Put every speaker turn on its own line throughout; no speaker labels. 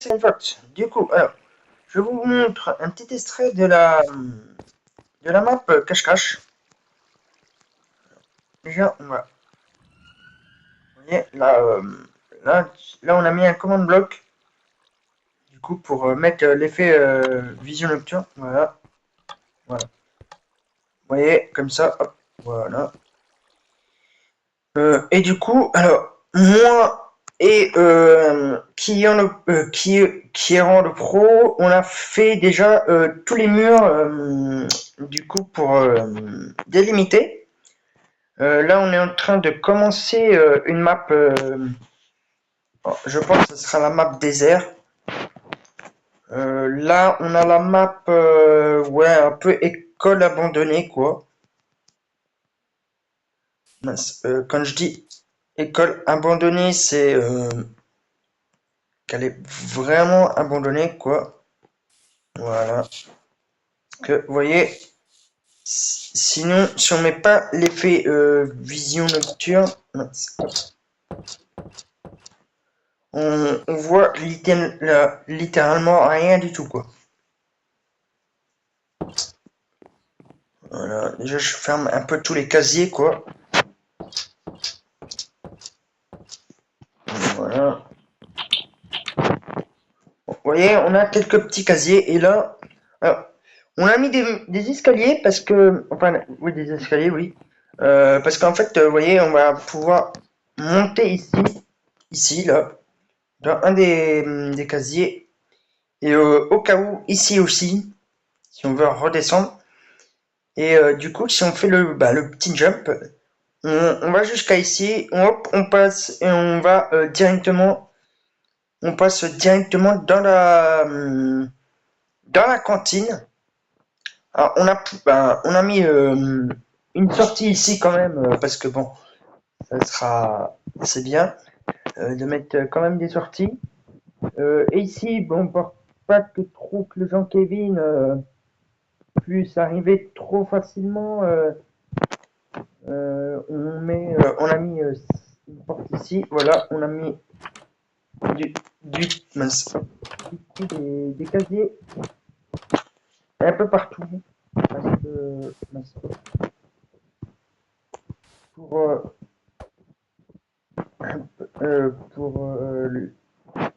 c'est Fox. Du coup, alors, je vous montre un petit extrait de la map cache-cache. Déjà, vous voyez, là, on a mis un command bloc, du coup, pour mettre l'effet vision nocturne. Voilà, voilà. Vous voyez, comme ça, hop, voilà. Et du coup, alors, moi et qui est rang de pro, on a fait déjà tous les murs, du coup, pour délimiter. Là, on est en train de commencer une map, je pense que ce sera la map désert. Là, on a la map, ouais, un peu école abandonnée, quoi. Quand je dis école abandonnée, c'est qu'elle est vraiment abandonnée, quoi. Voilà. Que, vous voyez, sinon, si on met pas l'effet vision nocturne, on voit littéralement rien du tout, quoi. Voilà. Déjà, je ferme un peu tous les casiers, quoi. Voilà. Vous voyez, on a quelques petits casiers, et là, alors, on a mis des escaliers parce que, enfin, oui, des escaliers, oui. Parce qu'en fait, vous voyez, on va pouvoir monter ici, là, dans un des casiers. Et au cas où, ici aussi, si on veut redescendre. Et du coup, si on fait le petit jump, on va jusqu'à ici, hop, on passe et on passe directement dans la cantine. Alors, on a mis une sortie ici quand même, parce que bon, c'est bien de mettre quand même des sorties. Et ici, bon, pour pas que le Jean-Kevin puisse arriver trop facilement, on a mis une porte ici, voilà, on a mis du, mince, des casiers un peu partout, parce que, mince, pour,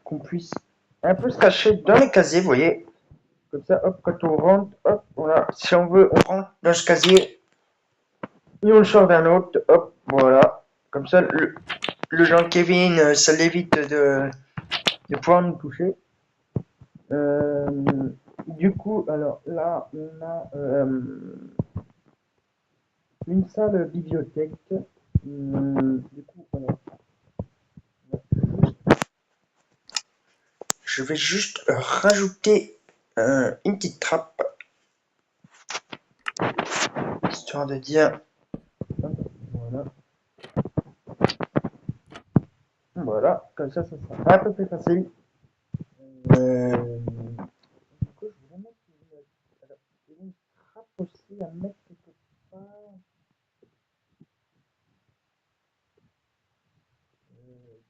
qu'on puisse un peu se cacher dans les casiers, vous voyez. Comme ça, hop, quand on rentre, hop, voilà. Si on veut, on rentre dans ce casier et on le sort d'un autre, hop, voilà. Comme ça, le Jean-Kevin, ça l'évite de pouvoir nous toucher. Du coup, alors là, on a une salle bibliothèque. Du coup, voilà. Je vais juste rajouter une petite trappe, histoire de dire. Voilà. Voilà, comme ça sera un peu plus facile. Du coup, je voudrais mettre une trappe aussi à mettre quelque part.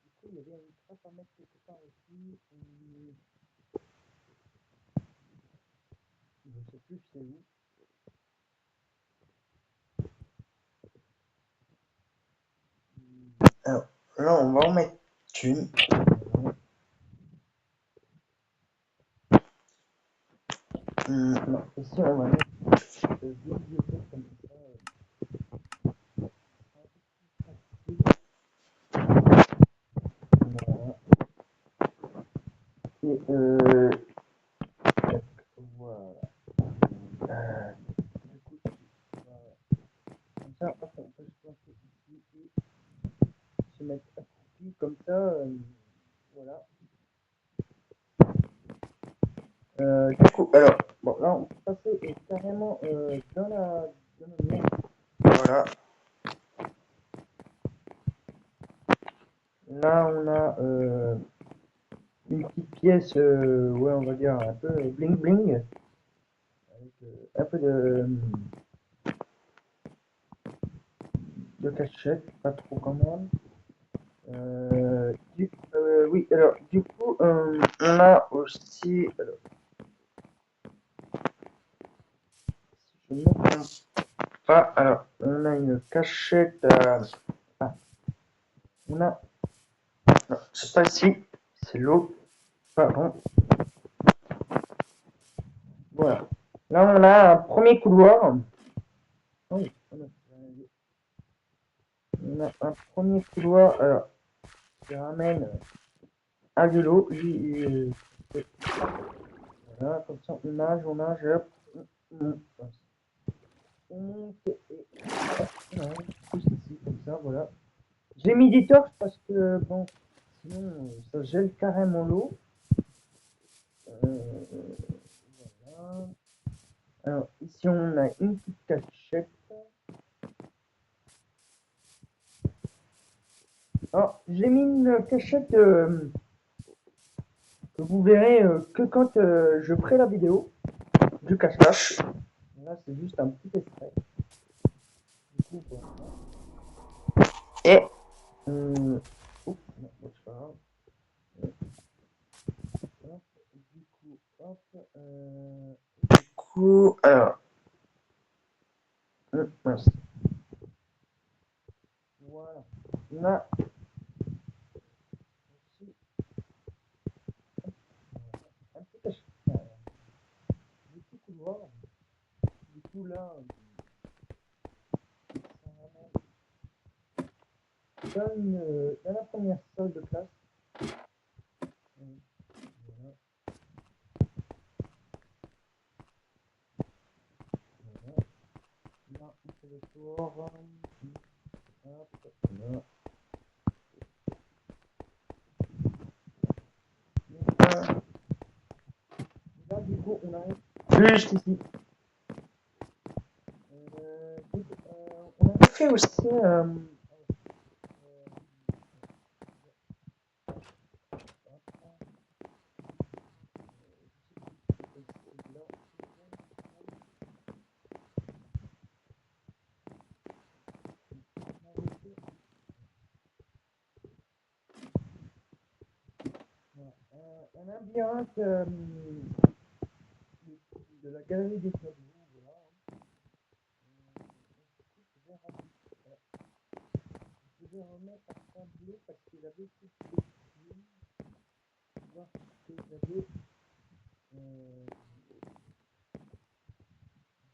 Du coup, il y avait une trappe à mettre quelque part aussi. Je ne sais plus c'est où. Alors, là, on va en mettre une. Non, ici, on va mettre deux bibliothèques comme ça. Voilà. Et voilà. Du coup, voilà. Comme ça, hop, on peut se planter ici et se mettre accroupi comme ça. Voilà. Du coup, alors, bon, là, on peut passer carrément dans le mur. Voilà. Là, on a une petite pièce, ouais, on va dire un peu bling bling, avec un peu de cachette, pas trop quand même. Oui, alors du coup, on a aussi, alors, si je ne me trompe pas, alors on a une cachette, ah, on a, non, c'est pas ici, c'est l'eau, pardon, voilà. Là, on a un premier couloir. Oh, on a un premier couloir, alors, qui ramène à de l'eau. Voilà, comme ça, on nage, hop, on monte et on arrive juste ici, comme ça, voilà. J'ai mis des torches parce que, bon, sinon, ça gèle carrément l'eau. Voilà. Alors, ici, on a une petite cachette. Alors, j'ai mis une cachette que vous verrez que quand je ferai la vidéo du cache-cache. Là, c'est juste un petit extrait. Du coup, voilà. Et, oups, non, c'est pas grave. Hop, du coup, hop, du coup, alors, mince. Voilà. On a aussi un petit cache-cache. Du coup, couloir. Du coup, là, ça ramène dans la première salle de classe. Voilà, voilà. Là, on fait le tour. Hop, là. Là, du coup, on arrive juste ici. On avait fait aussi un labyrinthe de la galerie des tableaux. Voilà. Je vais remettre un tableau parce qu'il avait été sélectionné. Voir ce que j'avais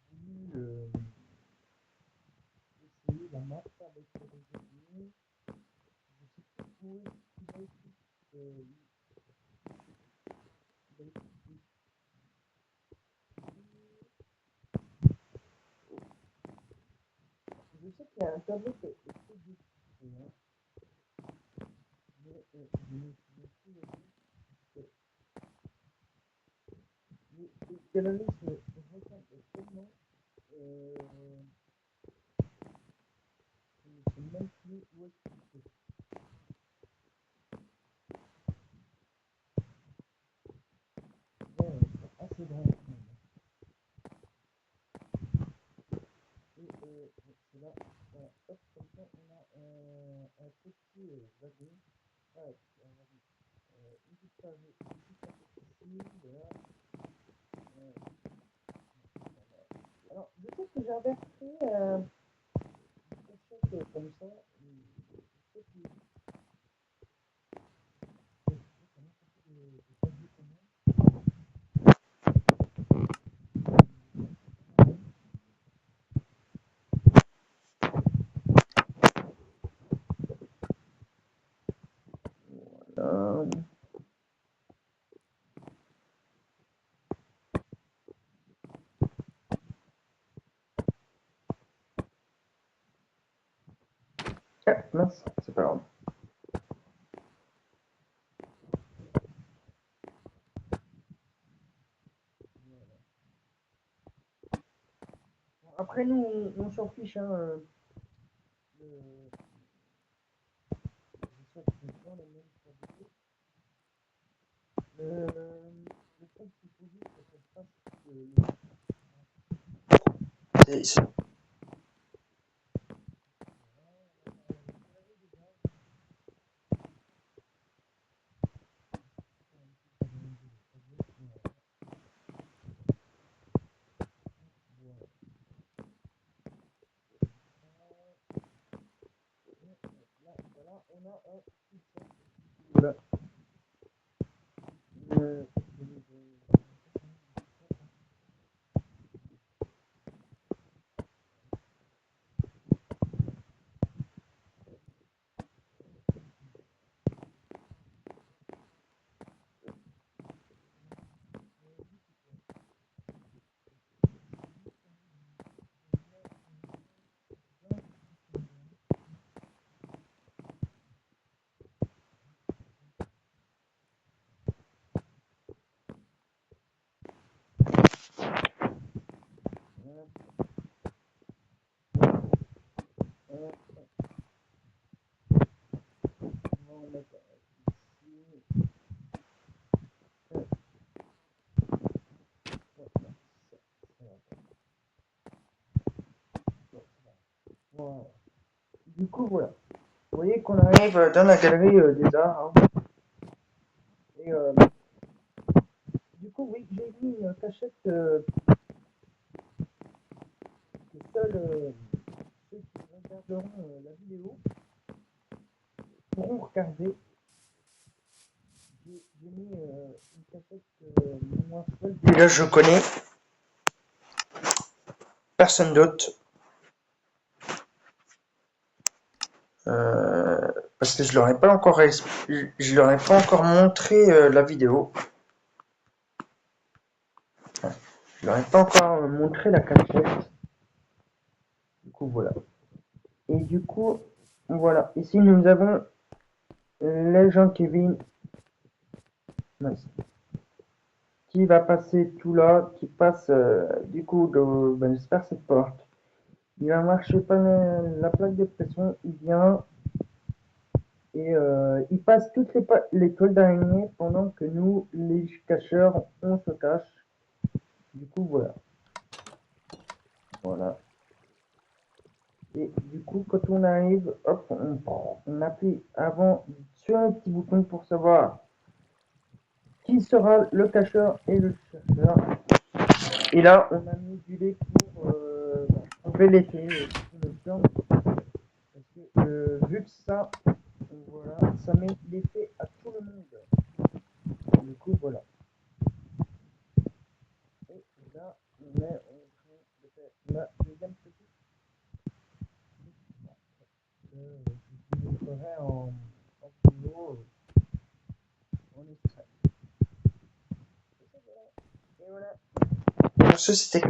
voulu essayer la map avec les réseaux. Je sais pas où est-ce qu'il a été. Il a été je sais qu'il y a un tableau qui a été détruit, hein, mais je me souviens plus le nom. Le galeriste me ressemble tellement. Euh, je ne sais même plus où est-ce qu'il est. Ouais, c'est assez grand. Et c'est là, voilà, hop, comme ça, on a un petit wagon. Ah, un wagon. Une petite page ici, voilà. Alors, je sais que j'avais fait quelque chose comme ça. Je sais que ah, mince, c'est pas grave. Après, nous, on s'en fiche, hein. Je sais que c'est pas la même tableau. Le truc qu'il faut juste que ça se passe. C'est on a un voilà. Euh, on va mettre ici. Voilà. Du coup, voilà. Vous voyez qu'on arrive dans la galerie des arts. Hein. Et du coup, oui, j'ai mis une cachette que seuls ceux qui regarderont la vidéo pourront regarder. J'ai mis une cachette moi seul. Déjà, je connais personne d'autre. Parce que je leur ai pas encore je leur ai pas encore montré la vidéo. Je leur ai pas encore montré la cachette. Du coup voilà. Et du coup voilà. Ici nous avons l'agent Kevin qui va passer tout là, qui passe du coup ben, j'espère cette porte. Il va marcher pas la plaque de pression, il vient et il passe toutes les toiles d'araignée pendant que nous, les cacheurs, on se cache. Du coup voilà. Voilà. Et du coup, quand on arrive, hop, on appuie avant sur un petit bouton pour savoir qui sera le cacheur et le chercheur. Et là, on a mis du lait pour enlever l'effet nocturne. Parce que vu que ça, voilà, ça met l'effet à tout le monde. Du coup, voilà. Et là, on est en train de faire la deuxième petite. Je vous montrerai en vidéo en extrait. Et voilà. Pour ce, c'était